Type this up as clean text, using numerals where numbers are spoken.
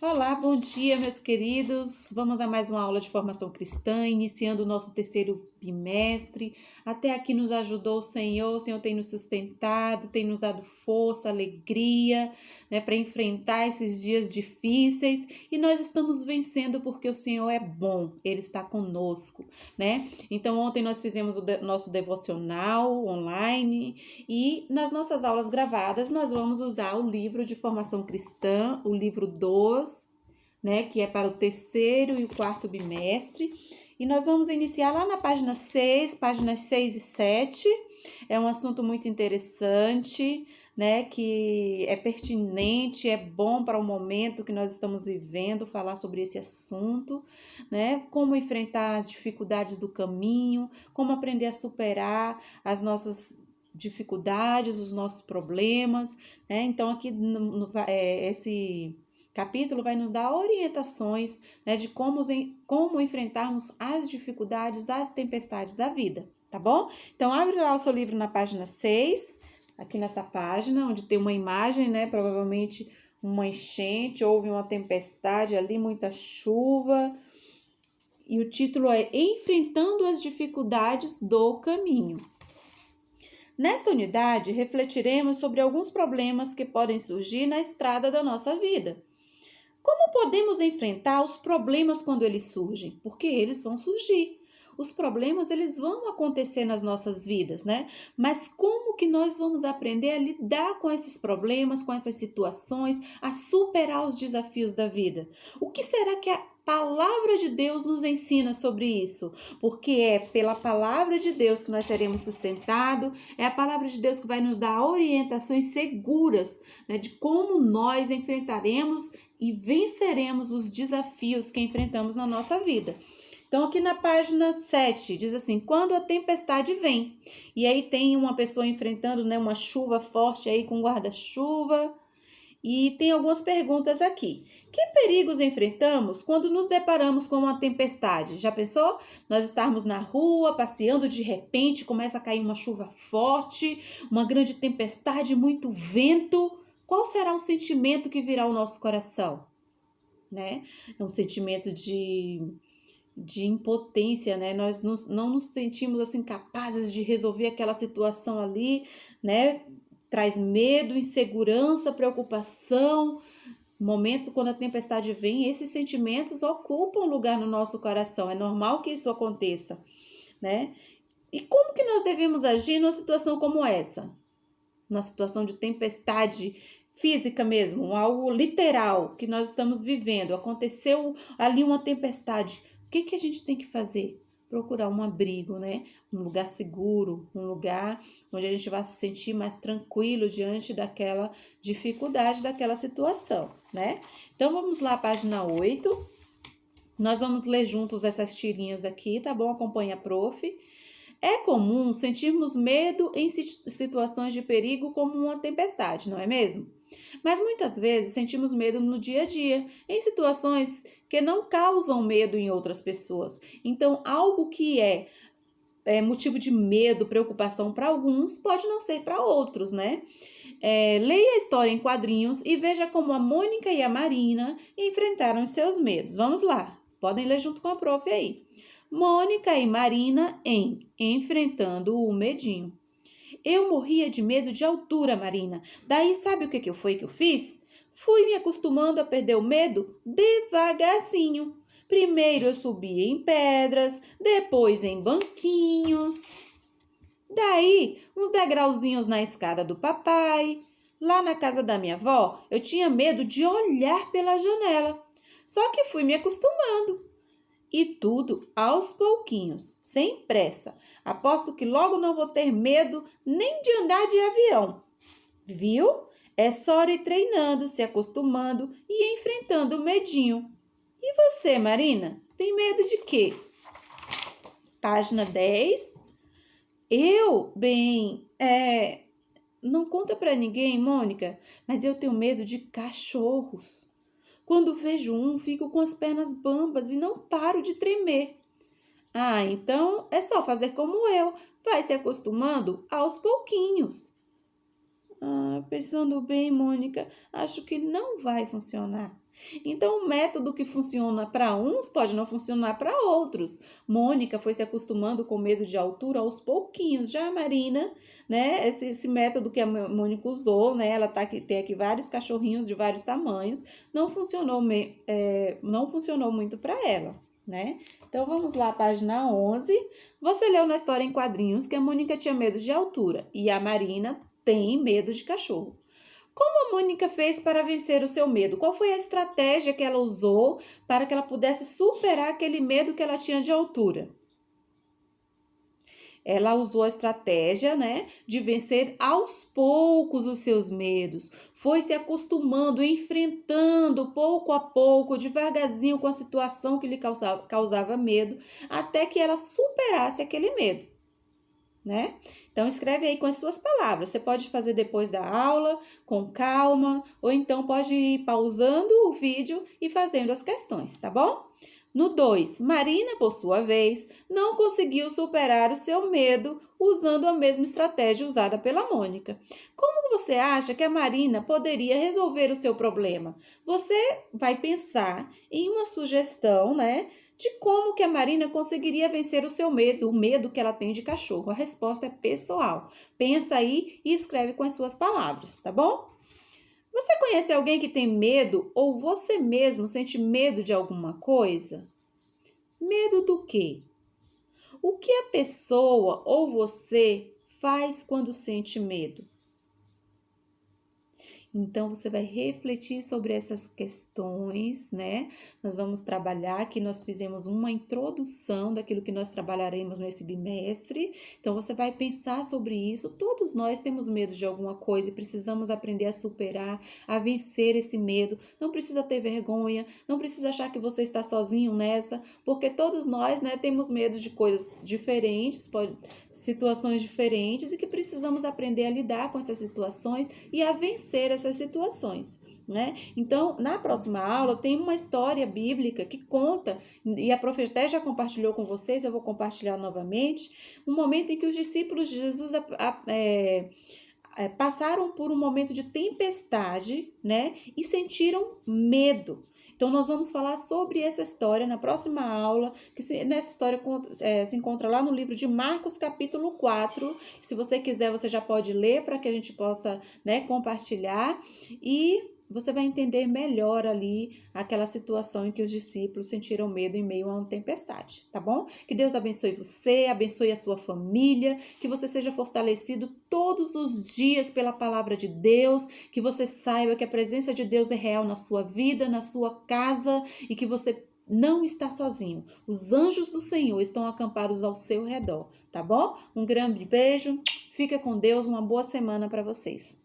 Olá, bom dia, meus queridos. Vamos a mais uma aula de formação cristã, iniciando o nosso terceiro bimestre. Até aqui nos ajudou o Senhor tem nos sustentado, tem nos dado força, alegria, para enfrentar esses dias difíceis. E nós estamos vencendo porque o Senhor é bom, Ele está conosco, né? Então, ontem nós fizemos o nosso devocional online e nas nossas aulas gravadas nós vamos usar o livro de formação cristã, o livro 2, que é para o terceiro e o quarto bimestre. E nós vamos iniciar lá na página 6, páginas 6 e 7. É um assunto muito interessante, que é pertinente, é bom para o momento que nós estamos vivendo, falar sobre esse assunto, como enfrentar as dificuldades do caminho, como aprender a superar as nossas dificuldades, os nossos problemas, Então, aqui esse capítulo vai nos dar orientações, de como enfrentarmos as dificuldades, as tempestades da vida, tá bom? Então, abre lá o seu livro na página 6, aqui nessa página, onde tem uma imagem, provavelmente uma enchente, houve uma tempestade ali, muita chuva, e o título é Enfrentando as Dificuldades do Caminho. Nesta unidade, refletiremos sobre alguns problemas que podem surgir na estrada da nossa vida. Como podemos enfrentar os problemas quando eles surgem? Porque eles vão surgir. Os problemas, eles vão acontecer nas nossas vidas, Mas como que nós vamos aprender a lidar com esses problemas, com essas situações, a superar os desafios da vida? O que será que a palavra de Deus nos ensina sobre isso? Porque é pela palavra de Deus que nós seremos sustentados, é a palavra de Deus que vai nos dar orientações seguras, de como nós enfrentaremos e venceremos os desafios que enfrentamos na nossa vida. Então, aqui na página 7, diz assim, quando a tempestade vem. E aí tem uma pessoa enfrentando, uma chuva forte aí com guarda-chuva. E tem algumas perguntas aqui. Que perigos enfrentamos quando nos deparamos com uma tempestade? Já pensou? Nós estarmos na rua, passeando, de repente começa a cair uma chuva forte, uma grande tempestade, muito vento. Qual será o sentimento que virá ao nosso coração? É um sentimento de impotência, Nós não nos sentimos assim capazes de resolver aquela situação ali, Traz medo, insegurança, preocupação. No momento quando a tempestade vem, esses sentimentos ocupam lugar no nosso coração. É normal que isso aconteça, E como que nós devemos agir numa situação como essa? Uma situação de tempestade física mesmo, algo literal que nós estamos vivendo. Aconteceu ali uma tempestade. O que a gente tem que fazer? Procurar um abrigo, Um lugar seguro, um lugar onde a gente vai se sentir mais tranquilo diante daquela dificuldade, daquela situação, Então, vamos lá, página 8. Nós vamos ler juntos essas tirinhas aqui, tá bom? Acompanha a prof. É comum sentirmos medo em situações de perigo como uma tempestade, não é mesmo? Mas muitas vezes sentimos medo no dia a dia, em situações que não causam medo em outras pessoas. Então, algo que é motivo de medo, preocupação para alguns, pode não ser para outros, Leia a história em quadrinhos e veja como a Mônica e a Marina enfrentaram os seus medos. Vamos lá, podem ler junto com a prof aí. Mônica e Marina em Enfrentando o Medinho. Eu morria de medo de altura, Marina. Daí sabe o que eu fiz? Fui me acostumando a perder o medo devagarzinho. Primeiro eu subia em pedras, depois em banquinhos. Daí, uns degrauzinhos na escada do papai. Lá na casa da minha avó, eu tinha medo de olhar pela janela. Só que fui me acostumando. E tudo aos pouquinhos, sem pressa. Aposto que logo não vou ter medo nem de andar de avião. Viu? É só ir treinando, se acostumando e enfrentando o medinho. E você, Marina? Tem medo de quê? Página 10. Não conta pra ninguém, Mônica, mas eu tenho medo de cachorros. Quando vejo um, fico com as pernas bambas e não paro de tremer. Ah, então é só fazer como eu. Vai se acostumando aos pouquinhos. Pensando bem, Mônica, acho que não vai funcionar. Então, o método que funciona para uns pode não funcionar para outros. Mônica foi se acostumando com medo de altura aos pouquinhos. Já a Marina, né, esse método que a Mônica usou, né, ela tem aqui vários cachorrinhos de vários tamanhos, não funcionou muito para ela, né? Então, vamos lá, página 11. Você leu na história em quadrinhos que a Mônica tinha medo de altura e a Marina tem medo de cachorro. Como a Mônica fez para vencer o seu medo? Qual foi a estratégia que ela usou para que ela pudesse superar aquele medo que ela tinha de altura? Ela usou a estratégia, né, de vencer aos poucos os seus medos. Foi se acostumando, enfrentando pouco a pouco, devagarzinho com a situação que lhe causava medo, até que ela superasse aquele medo, né? Então, escreve aí com as suas palavras. Você pode fazer depois da aula, com calma, ou então pode ir pausando o vídeo e fazendo as questões, tá bom? No 2, Marina, por sua vez, não conseguiu superar o seu medo usando a mesma estratégia usada pela Mônica. Como você acha que a Marina poderia resolver o seu problema? Você vai pensar em uma sugestão, né, de como que a Marina conseguiria vencer o seu medo, o medo que ela tem de cachorro. A resposta é pessoal. Pensa aí e escreve com as suas palavras, tá bom? Você conhece alguém que tem medo ou você mesmo sente medo de alguma coisa? Medo do quê? O que a pessoa ou você faz quando sente medo? Então, você vai refletir sobre essas questões, né? Nós vamos trabalhar aqui, nós fizemos uma introdução daquilo que nós trabalharemos nesse bimestre. Então, você vai pensar sobre isso. Todos nós temos medo de alguma coisa e precisamos aprender a superar, a vencer esse medo. Não precisa ter vergonha, não precisa achar que você está sozinho nessa, porque todos nós, né, temos medo de coisas diferentes, situações diferentes e que precisamos aprender a lidar com essas situações e a vencer essas situações, né? Então, na próxima aula tem uma história bíblica que conta, e a profetia já compartilhou com vocês, eu vou compartilhar novamente, um momento em que os discípulos de Jesus passaram por um momento de tempestade, né? E sentiram medo. Então, nós vamos falar sobre essa história na próxima aula, nessa história se encontra lá no livro de Marcos, capítulo 4. Se você quiser, você já pode ler para que a gente possa, né, compartilhar. E você vai entender melhor ali aquela situação em que os discípulos sentiram medo em meio a uma tempestade, tá bom? Que Deus abençoe você, abençoe a sua família, que você seja fortalecido todos os dias pela palavra de Deus, que você saiba que a presença de Deus é real na sua vida, na sua casa e que você não está sozinho. Os anjos do Senhor estão acampados ao seu redor, tá bom? Um grande beijo, fica com Deus, uma boa semana para vocês.